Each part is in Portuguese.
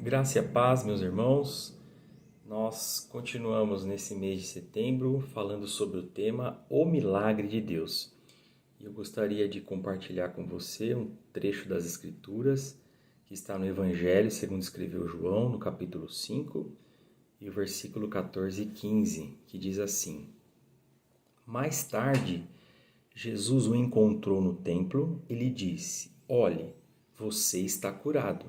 Graça e a paz, meus irmãos. Nós continuamos nesse mês de setembro falando sobre o tema O Milagre de Deus. E eu gostaria de compartilhar com você um trecho das Escrituras que está no Evangelho, segundo escreveu João, no capítulo 5, e o versículo 14 e 15, que diz assim: Mais tarde, Jesus o encontrou no templo e lhe disse: Olhe, você está curado.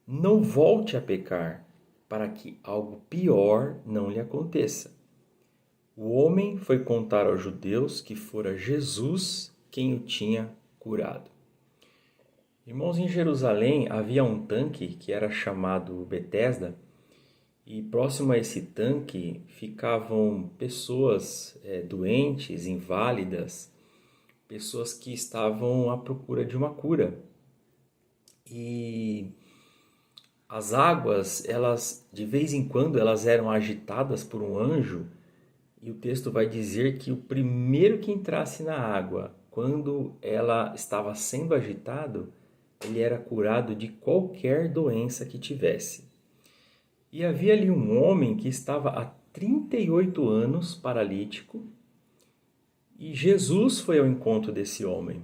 Não volte a pecar, para que algo pior não lhe aconteça. O homem foi contar aos judeus que fora Jesus quem o tinha curado. Irmãos, em Jerusalém havia um tanque que era chamado Betesda, e próximo a esse tanque ficavam pessoas doentes, inválidas, pessoas que estavam à procura de uma cura. E as águas, elas de vez em quando, elas eram agitadas por um anjo, e o texto vai dizer que o primeiro que entrasse na água, quando ela estava sendo agitado, ele era curado de qualquer doença que tivesse. E havia ali um homem que estava há 38 anos paralítico, e Jesus foi ao encontro desse homem.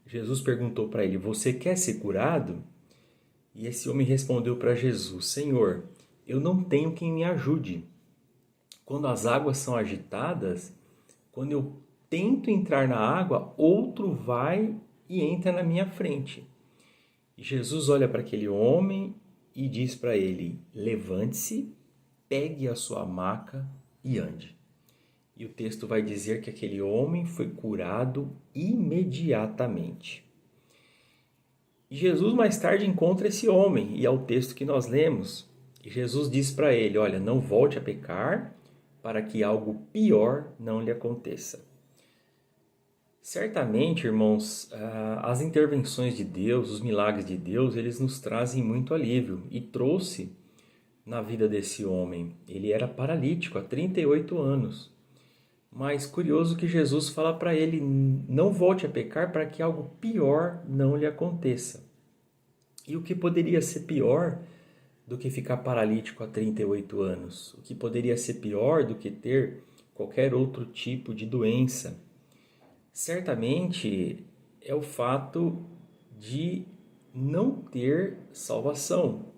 Jesus perguntou para ele: Você quer ser curado? E esse homem respondeu para Jesus: Senhor, eu não tenho quem me ajude. Quando as águas são agitadas, quando eu tento entrar na água, outro vai e entra na minha frente. E Jesus olha para aquele homem e diz para ele: Levante-se, pegue a sua maca e ande. E o texto vai dizer que aquele homem foi curado imediatamente. E Jesus mais tarde encontra esse homem, e é o texto que nós lemos. E Jesus diz para ele: Olha, não volte a pecar, para que algo pior não lhe aconteça. Certamente, irmãos, as intervenções de Deus, os milagres de Deus, eles nos trazem muito alívio. E trouxe na vida desse homem. Ele era paralítico há 38 anos. Mas curioso que Jesus fala para ele: não volte a pecar para que algo pior não lhe aconteça. E o que poderia ser pior do que ficar paralítico há 38 anos? O que poderia ser pior do que ter qualquer outro tipo de doença? Certamente é o fato de não ter salvação,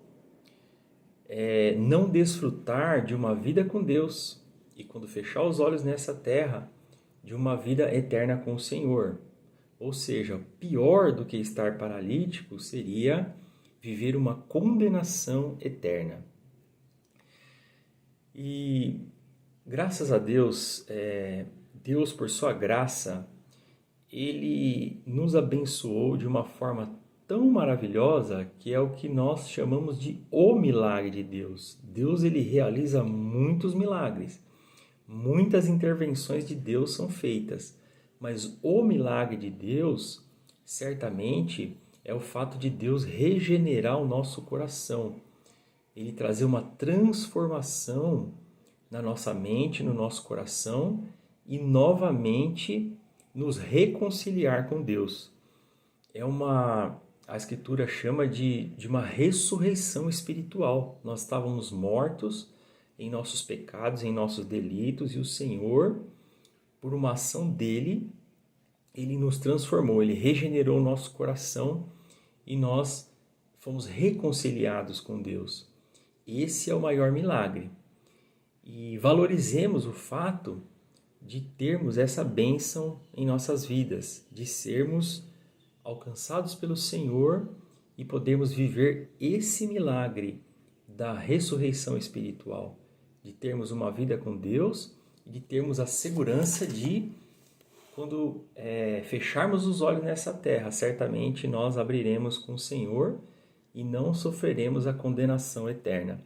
não desfrutar de uma vida com Deus e, quando fechar os olhos nessa terra, de uma vida eterna com o Senhor. Ou seja, pior do que estar paralítico seria viver uma condenação eterna. E graças a Deus, Deus por sua graça, Ele nos abençoou de uma forma tão maravilhosa que é o que nós chamamos de o milagre de Deus. Deus, ele realiza muitos milagres, muitas intervenções de Deus são feitas, mas o milagre de Deus, certamente, é o fato de Deus regenerar o nosso coração. Ele trazer uma transformação na nossa mente, no nosso coração e novamente nos reconciliar com Deus. A Escritura chama de uma ressurreição espiritual. Nós estávamos mortos em nossos pecados, em nossos delitos, e o Senhor, por uma ação dele, ele nos transformou, ele regenerou o nosso coração e nós fomos reconciliados com Deus. Esse é o maior milagre. E valorizemos o fato de termos essa bênção em nossas vidas, de sermos alcançados pelo Senhor e podermos viver esse milagre da ressurreição espiritual, de termos uma vida com Deus e de termos a segurança de, quando fecharmos os olhos nessa terra, certamente nós abriremos com o Senhor e não sofreremos a condenação eterna.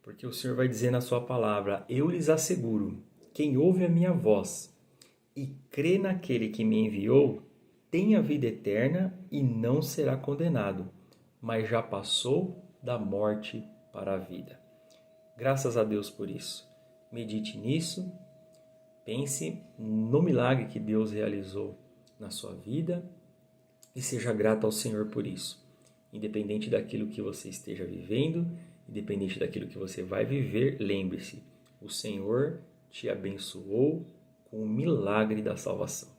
Porque o Senhor vai dizer na sua palavra: eu lhes asseguro, quem ouve a minha voz e crê naquele que me enviou, tem a vida eterna e não será condenado, mas já passou da morte para a vida. Graças a Deus por isso. Medite nisso, pense no milagre que Deus realizou na sua vida e seja grato ao Senhor por isso. Independente daquilo que você esteja vivendo, independente daquilo que você vai viver, lembre-se, o Senhor te abençoou com o milagre da salvação.